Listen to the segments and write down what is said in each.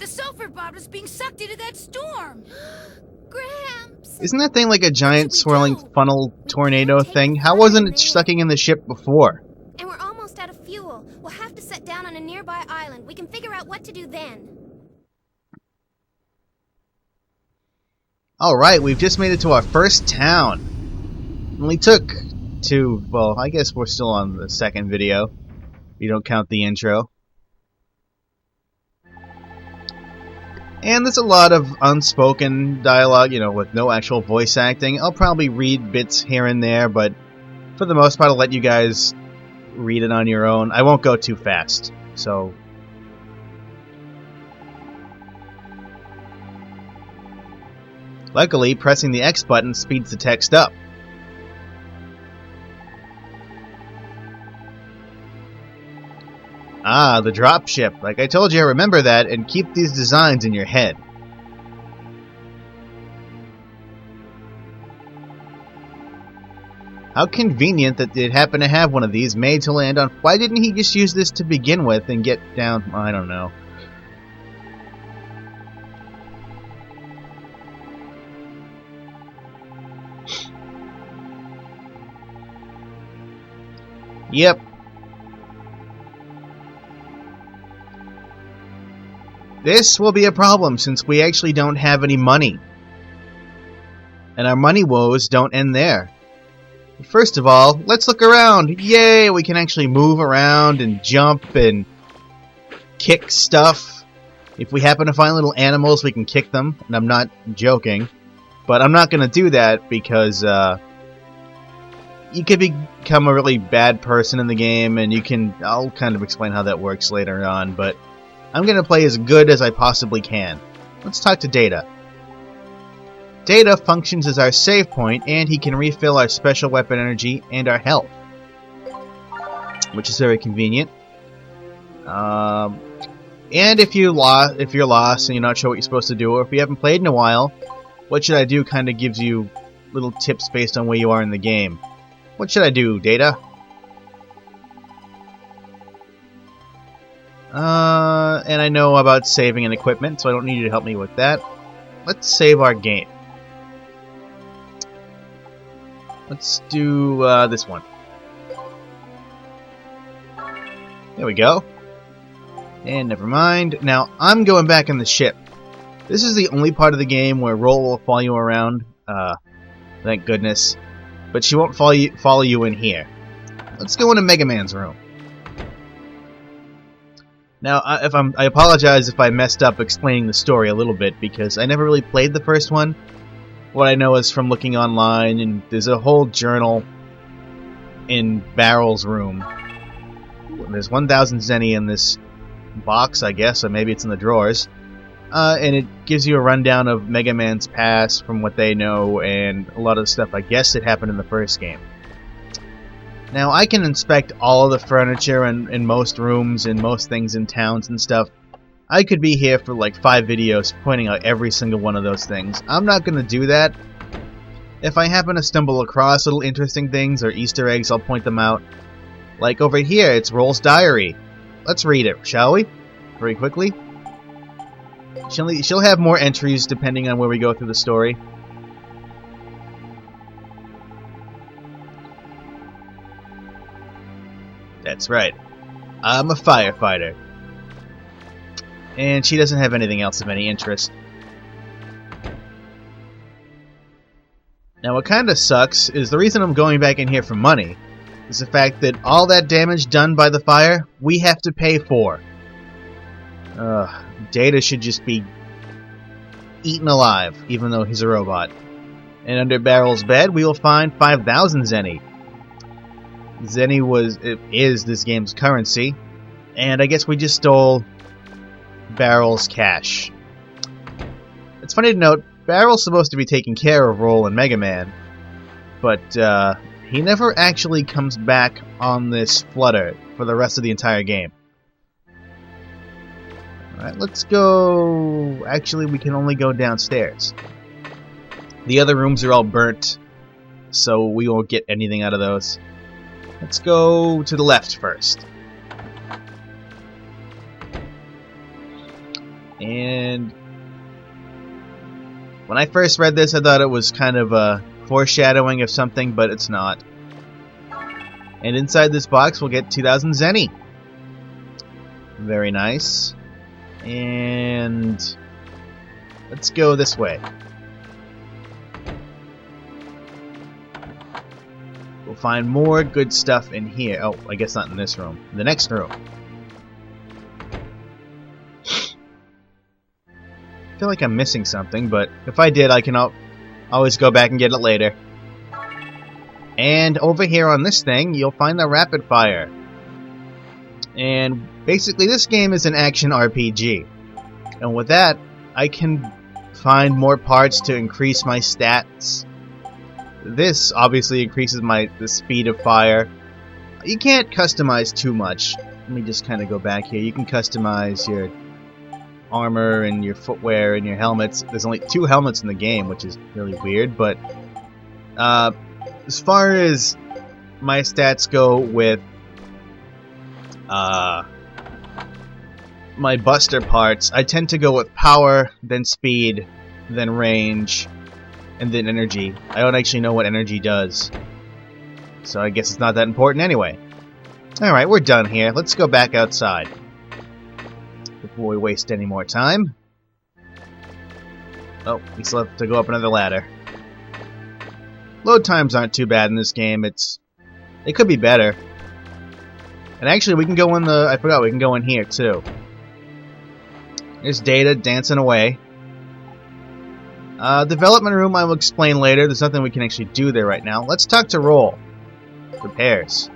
The sulfur bomb is being sucked into that storm! Gramps! Isn't that thing like a giant What should we swirling do? funnel We tornado can't take thing? the How fire wasn't in it there. sucking in the ship before? And we're almost out of fuel. We'll have to set down on a nearby island. We can figure out what to do then. Alright, we've just made it to our first town. Only took two, well, I guess we're still on the second video. You don't count the intro. And there's a lot of unspoken dialogue, you know, with no actual voice acting. I'll probably read bits here and there, but for the most part I'll let you guys read it on your own. I won't go too fast, so... Luckily, pressing the X button speeds the text up. Ah, the dropship. Like I told you, remember that, and keep these designs in your head. How convenient that they'd happen to have one of these made to land on. Why didn't he just use this to begin with and get down? I don't know. Yep. This will be a problem since we actually don't have any money. And our money woes don't end there. First of all, let's look around. Yay, we can actually move around and jump and kick stuff. If we happen to find little animals, we can kick them. And I'm not joking. But I'm not going to do that because you could become a really bad person in the game, and you can... I'll kind of explain how that works later on, but I'm going to play as good as I possibly can. Let's talk to Data. Data functions as our save point, and he can refill our special weapon energy and our health, which is very convenient. And if you're lost and you're not sure what you're supposed to do, or if you haven't played in a while, what should I do kind of gives you little tips based on where you are in the game. What should I do, Data? And I know about saving and equipment, so I don't need you to help me with that. Let's save our game. Let's do this one. There we go. And never mind. Now, I'm going back in the ship. This is the only part of the game where Roll will follow you around. Thank goodness. But she won't follow you in here. Let's go into Mega Man's room. Now, I apologize if I messed up explaining the story a little bit, because I never really played the first one. What I know is from looking online, and there's a whole journal in Barrel's room. There's 1,000 zenny in this box, I guess, or maybe it's in the drawers. And it gives you a rundown of Mega Man's past from what they know, and a lot of the stuff I guess that happened in the first game. Now, I can inspect all of the furniture in most rooms and most things in towns and stuff. I could be here for like 5 videos pointing out every single one of those things. I'm not going to do that. If I happen to stumble across little interesting things or Easter eggs, I'll point them out. Like over here, it's Roll's diary. Let's read it, shall we? Very quickly. She'll have more entries depending on where we go through the story. That's right. I'm a firefighter. And she doesn't have anything else of any interest. Now what kinda sucks is the reason I'm going back in here for money is the fact that all that damage done by the fire, we have to pay for. Data should just be eaten alive, even though he's a robot. And under Barrel's bed, we will find 5,000 zenny. Zenny is this game's currency, and I guess we just stole Barrel's cash. It's funny to note, Barrel's supposed to be taking care of Roll and Mega Man, but he never actually comes back on this flutter for the rest of the entire game. Alright, let's go... Actually, we can only go downstairs. The other rooms are all burnt, so we won't get anything out of those. Let's go to the left first. And when I first read this, I thought it was kind of a foreshadowing of something, but it's not. And inside this box, we'll get 2,000 zenny. Very nice. And let's go this way. We'll find more good stuff in here. Oh, I guess not in this room. In the next room. I feel like I'm missing something, but if I did, I can always go back and get it later. And over here on this thing, you'll find the rapid fire. And basically, this game is an action RPG. And with that, I can find more parts to increase my stats. This obviously increases the speed of fire. You can't customize too much. Let me just kind of go back here. You can customize your armor and your footwear and your helmets. There's only 2 helmets in the game, which is really weird, but as far as my stats go with my buster parts, I tend to go with power, then speed, then range, and then energy. I don't actually know what energy does, so I guess it's not that important anyway. Alright, we're done here. Let's go back outside before we waste any more time. Oh, we still have to go up another ladder. Load times aren't too bad in this game. They could be better. And actually, we can go in I forgot we can go in here too. There's Data dancing away. Development room I will explain later. There's nothing we can actually do there right now. Let's talk to Roll. Repairs.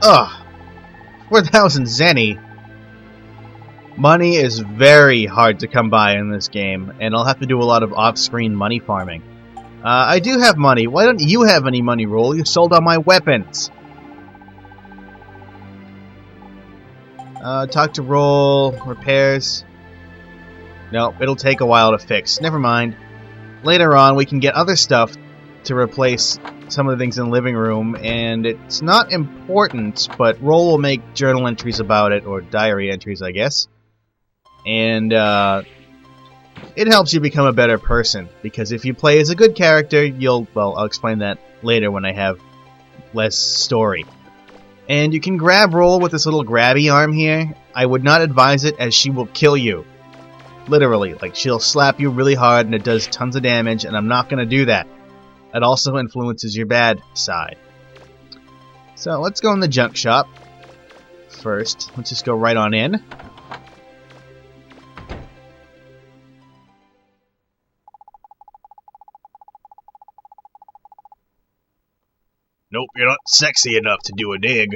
Ugh. 4,000 zenny. Money is very hard to come by in this game, and I'll have to do a lot of off-screen money farming. I do have money. Why don't you have any money, Roll? You sold all my weapons. Talk to Roll. Repairs. No, it'll take a while to fix. Never mind. Later on, we can get other stuff to replace some of the things in the living room, and it's not important, but Roll will make journal entries about it, or diary entries, I guess. And it helps you become a better person, because if you play as a good character, I'll explain that later when I have less story. And you can grab Roll with this little grabby arm here. I would not advise it, as she will kill you. Literally, like, she'll slap you really hard and it does tons of damage, and I'm not going to do that. It also influences your bad side. So, let's go in the junk shop first. Let's just go right on in. Nope, you're not sexy enough to do a dig.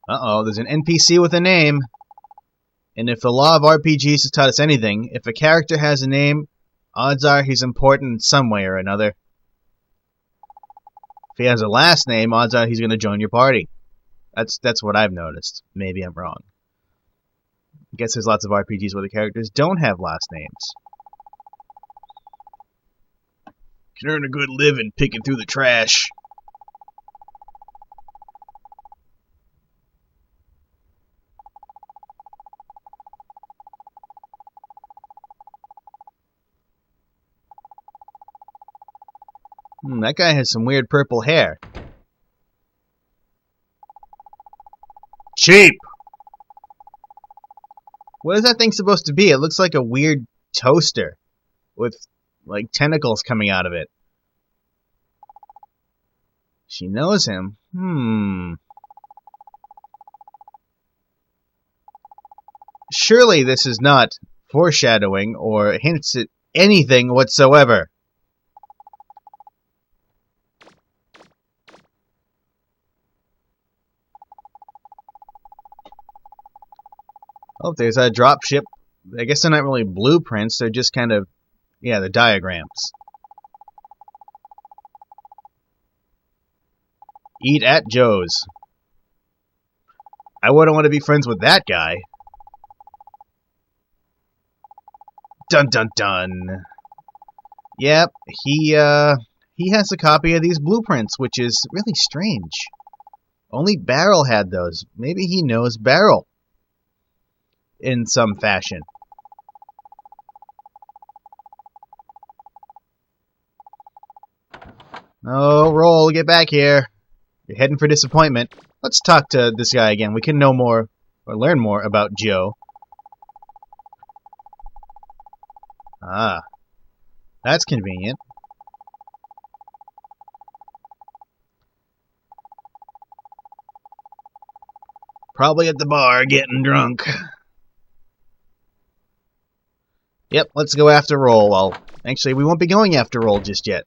Uh-oh, there's an NPC with a name. And if the law of RPGs has taught us anything, if a character has a name, odds are he's important in some way or another. If he has a last name, odds are he's going to join your party. That's what I've noticed. Maybe I'm wrong. I guess there's lots of RPGs where the characters don't have last names. Can earn a good living picking through the trash. That guy has some weird purple hair. Cheap! What is that thing supposed to be? It looks like a weird toaster with, like, tentacles coming out of it. She knows him. Surely this is not foreshadowing or hints at anything whatsoever. Oh, there's a dropship. I guess they're not really blueprints, they're just kind of, yeah, the diagrams. Eat at Joe's. I wouldn't want to be friends with that guy. Dun dun dun. Yep, he he has a copy of these blueprints, which is really strange. Only Barrel had those. Maybe he knows Barrel in some fashion. Oh, Roll, get back here. You're heading for disappointment. Let's talk to this guy again. We can know more, or learn more about Joe. Ah, that's convenient. Probably at the bar, getting drunk. Yep, let's go after Roll. Well, actually, we won't be going after Roll just yet.